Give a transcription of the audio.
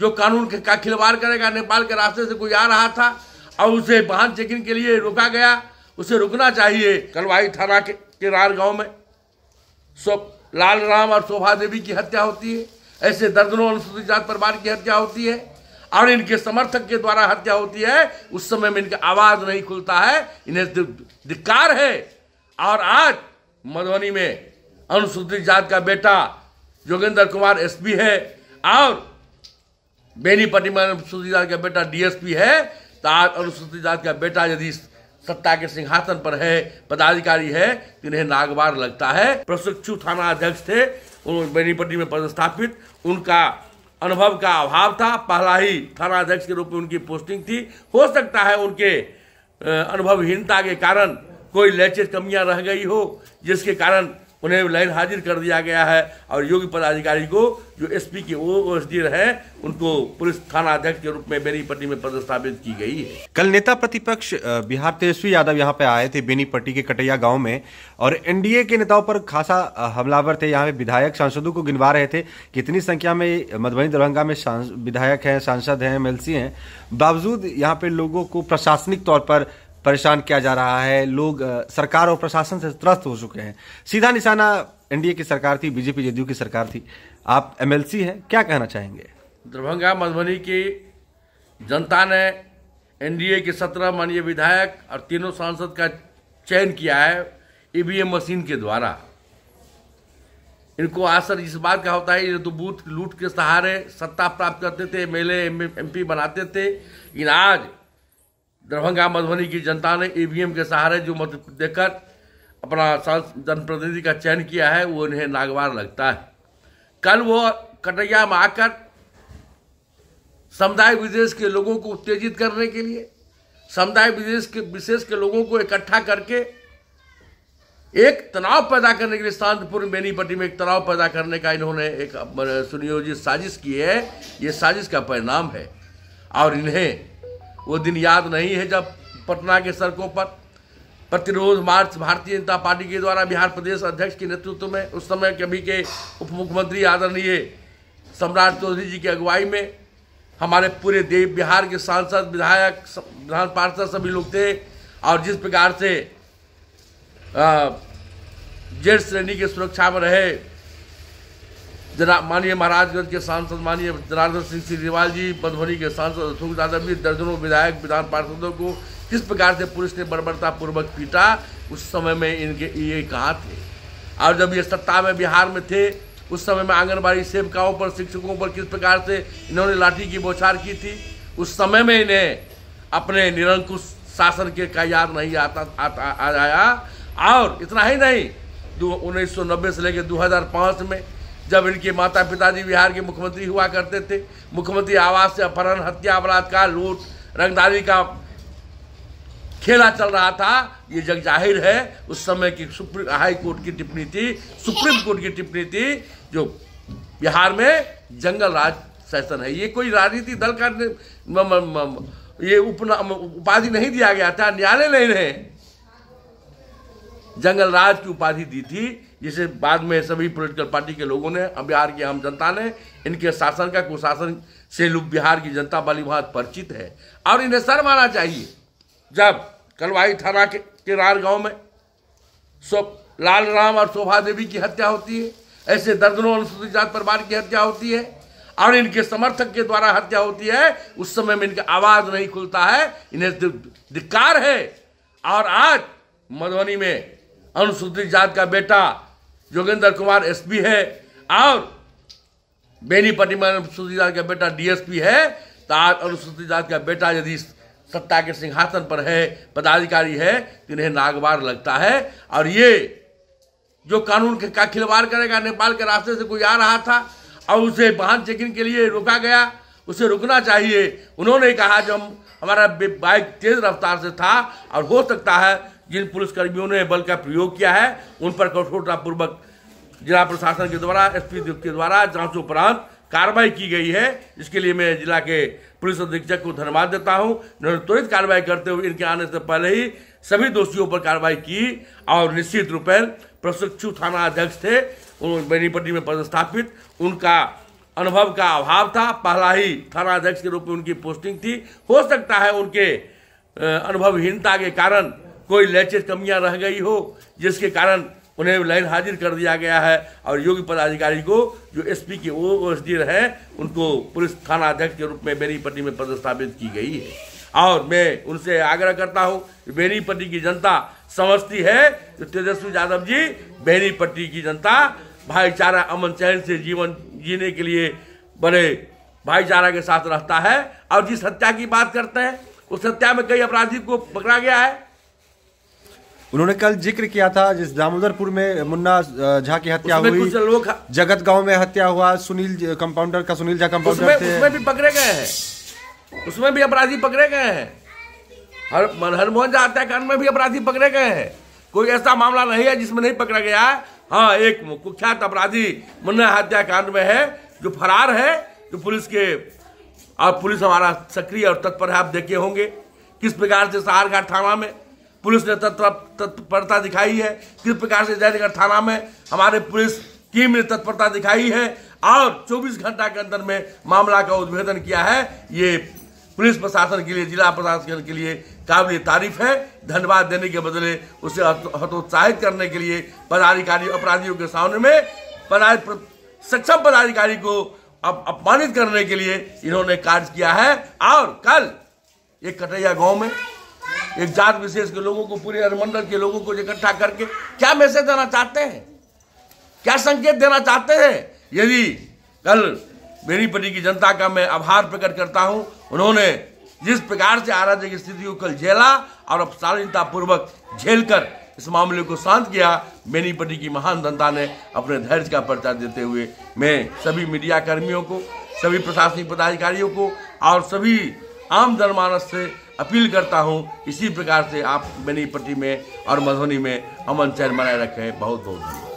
जो कानून का खिलवाड़ करेगा। नेपाल के रास्ते से कोई आ रहा था और उसे वाहन चेकिंग के लिए रोका गया, उसे रुकना चाहिए। कलवाही थाना के रार गांव में लाल राम और शोभा देवी की हत्या होती है, ऐसे दर्जनों अनुसूचित जाति परिवार की हत्या होती है और इनके समर्थक के द्वारा हत्या होती है। उस समय में इनका आवाज नहीं खुलता है, इन्हें धिक्कार है। और आज मधुबनी में अनुसूचित जाति का बेटा जोगेंद्र कुमार एसपी है और बेनीपट्टी में अनुसूचित जाति का बेटा डीएसपी है। तो आज अनुसूचित जाति का बेटा यदि सत्ता के सिंहासन पर है, पदाधिकारी है, तो इन्हें नागवार लगता है। प्रशिक्षु थाना अध्यक्ष थे बेनीपट्टी में पदस्थापित, उनका अनुभव का अभाव था, पहला ही थाना अध्यक्ष के रूप में उनकी पोस्टिंग थी। हो सकता है उनके अनुभवहीनता के कारण कोई लैंगिक कमियां रह गई हो, जिसके कारण उन्हें लाइन हाजिर कर दिया गया है और योग्य पदाधिकारी को जो एसपी के ओएसडी रहे उनको पुलिस थाना अध्यक्ष के रूप में बेनीपट्टी में पदस्थापित की गई है। कल नेता प्रतिपक्ष बिहार तेजस्वी यादव यहां पे आए थे बेनीपट्टी के कटैया गांव में और एनडीए के नेताओं पर खासा हमलावर थे। यहाँ पे विधायक सांसदों को गिनवा रहे थे, कितनी संख्या में मधुबनी दरभंगा में विधायक हैं, सांसद हैं, एमएलसी हैं, बावजूद यहाँ पे लोगों को प्रशासनिक तौर पर परेशान किया जा रहा है। लोग सरकार और प्रशासन से त्रस्त हो चुके हैं। सीधा निशाना एनडीए की सरकार थी, बीजेपी जेडीयू की सरकार थी। आप एमएलसी हैं, क्या कहना चाहेंगे? दरभंगा मधुबनी की जनता ने एनडीए के 17 माननीय विधायक और तीनों सांसद का चयन किया है ईवीएम मशीन के द्वारा। इनको असर इस बात का होता है, ये तो बूथ लूट के सहारे सत्ता प्राप्त करते थे, एमएलए एमपी बनाते थे। लेकिन आज दरभंगा मधुबनी की जनता ने ईवीएम के सहारे जो मत देकर अपना जनप्रतिनिधि का चयन किया है, वो इन्हें नागवार लगता है। कल वो कटैया में आकर समुदाय विशेष के लोगों को उत्तेजित करने के लिए, समुदाय विशेष के लोगों को इकट्ठा करके एक तनाव पैदा करने के लिए, शांतिपूर्ण बेनीपट्टी में एक तनाव पैदा करने का इन्होंने एक सुनियोजित साजिश की है। ये साजिश का परिणाम है और इन्हें वो दिन याद नहीं है जब पटना के सड़कों पर प्रतिरोध मार्च भारतीय जनता पार्टी के द्वारा बिहार प्रदेश अध्यक्ष के नेतृत्व में, उस समय कभी के उप मुख्यमंत्री आदरणीय सम्राट चौधरी जी की अगुवाई में हमारे पूरे देव बिहार के सांसद, विधायक, विधान पार्षद सभी लोग थे। और जिस प्रकार से जेड श्रेणी की सुरक्षा में रहे माननीय महाराजगंज के सांसद माननीय जनार्दन सिंह सिग्रीवाल जी, मधुबनी के सांसद अशोक यादव भी, दर्जनों विधायक, विधान पार्षदों को किस प्रकार से पुलिस ने बर्बरता पूर्वक पीटा, उस समय में इनके ये कहाँ थे? और जब ये सत्ता में बिहार में थे, उस समय में आंगनबाड़ी सेविकाओं पर, शिक्षकों पर किस प्रकार से इन्होंने लाठी की बौछार की थी, उस समय में इन्हें अपने निरंकुश शासन के का याद नहीं आया। और इतना ही नहीं, 1990 से लेकर 2005 में जब इनके माता पिताजी बिहार के मुख्यमंत्री हुआ करते थे, मुख्यमंत्री आवास से अपहरण, हत्या, बलात्कार, लूट, रंगदारी का खेला चल रहा था, ये जग जाहिर है। उस समय की हाई कोर्ट की टिप्पणी थी, सुप्रीम कोर्ट की टिप्पणी थी, जो बिहार में जंगल राज शासन है। ये कोई राजनीतिक दल का ये उपाधि नहीं दिया गया था, न्यायालय ने इन्हें जंगल राज की उपाधि दी थी, जिसे बाद में सभी पॉलिटिकल पार्टी के लोगों ने, बिहार की आम जनता ने इनके शासन का कुशासन से बिहार की जनता वाली बात परिचित है और इन्हें सर माना चाहिए। जब कलवाही थाना के रार गांव में लाल राम और शोभा देवी की हत्या होती है, ऐसे दर्जनों अनुसूचित जाति परिवार की हत्या होती है और इनके समर्थक के द्वारा हत्या होती है, उस समय में इनका आवाज नहीं खुलता है, इन्हें धिक्कार है। और आज मधुबनी में अनुसूचित जाति का बेटा जोगेंद्र कुमार एसपी है और बेनीपट्टी में अनुसूचित जाति का बेटा डीएसपी है। तो आज अनुसूचित जाति का बेटा यदि सत्ता के सिंहासन पर है, पदाधिकारी है, तो इन्हें नागवार लगता है। और ये जो कानून का खिलवाड़ करेगा, नेपाल के रास्ते से कोई आ रहा था और उसे वाहन चेकिंग के लिए रोका गया, उसे रुकना चाहिए। उन्होंने कहा जब हमारा बाइक तेज रफ्तार से था और हो सकता है जिन पुलिसकर्मियों ने बल का प्रयोग किया है उन पर कठोरतापूर्वक जिला प्रशासन के द्वारा, एसपी के द्वारा जांचोपरांत कार्रवाई की गई है। इसके लिए मैं जिला के पुलिस अधीक्षक को धन्यवाद देता हूं। उन्होंने त्वरित कार्रवाई करते हुए इनके आने से पहले ही सभी दोषियों पर कार्रवाई की और निश्चित रूप में प्रशिक्षु थाना अध्यक्ष थे बेनीपट्टी में पदस्थापित, उनका अनुभव का अभाव था, पहला ही थानाध्यक्ष के रूप में उनकी पोस्टिंग थी। हो सकता है उनके अनुभवहीनता के कारण कोई लैंगिक कमियां रह गई हो, जिसके कारण उन्हें लाइन हाजिर कर दिया गया है और योग्य पदाधिकारी को जो एसपी के ओएसडी है उनको पुलिस थाना अध्यक्ष के रूप में बेनीपट्टी में पदस्थापित की गई है। और मैं उनसे आग्रह करता हूं कि बेनीपट्टी की जनता समझती है कि तेजस्वी यादव जी बेनीपट्टी की जनता भाईचारा अमन चैन से जीवन जीने के लिए बड़े भाईचारा के साथ रहता है। और जिस हत्या की बात करते हैं उस हत्या में कई अपराधी को पकड़ा गया है। उन्होंने कल जिक्र किया था जिस दामोदरपुर में मुन्ना झा की हत्या हुई, जगत गांव में हत्या हुआ, सुनील कंपाउंडर का, सुनील झा कंपाउंडर थे, उसमें भी पकड़े गए हैं, उसमें भी अपराधी पकड़े गए हैं। हरमोहन झा हत्याकांड में भी अपराधी पकड़े गए हैं। कोई ऐसा मामला नहीं है जिसमें नहीं पकड़ा गया है। हाँ, एक कुख्यात अपराधी मुन्ना हत्याकांड में है जो फरार है, जो पुलिस के और पुलिस हमारा सक्रिय और तत्पर है। आप देखे होंगे किस प्रकार से सहारघाट थाना में पुलिस ने तत्परता दिखाई है, किस प्रकार से जयनगर थाना में हमारे पुलिस टीम ने तत्परता दिखाई है और 24 घंटा के अंदर में मामला का उद्भेदन किया है। ये पुलिस प्रशासन के लिए, जिला प्रशासन के लिए काबिल तारीफ है। धन्यवाद देने के बदले उसे हतोत्साहित करने के लिए पदाधिकारी अपराधियों के सामने में सक्षम पदाधिकारी को अपमानित करने के लिए इन्होंने कार्य किया है। और कल एक कटैया गांव में एक जात विशेष के लोगों को, पूरे अनुमंडल के लोगों को इकट्ठा करके क्या मैसेज देना चाहते हैं, क्या संकेत देना चाहते हैं? यदि कल बेनीपट्टी की जनता का मैं आभार प्रकट करता हूं, उन्होंने जिस प्रकार से अराजक स्थिति को कल झेला और अब शालीनता पूर्वक झेलकर इस मामले को शांत किया, बेनीपट्टी की महान जनता ने अपने धैर्य का परिचय देते हुए मैं सभी मीडिया कर्मियों को, सभी प्रशासनिक पदाधिकारियों को और सभी आम जनमानस से अपील करता हूं, इसी प्रकार से आप बेनीपट्टी में और मधुबनी में अमन चैन बनाए रखें। बहुत बहुत धन्यवाद।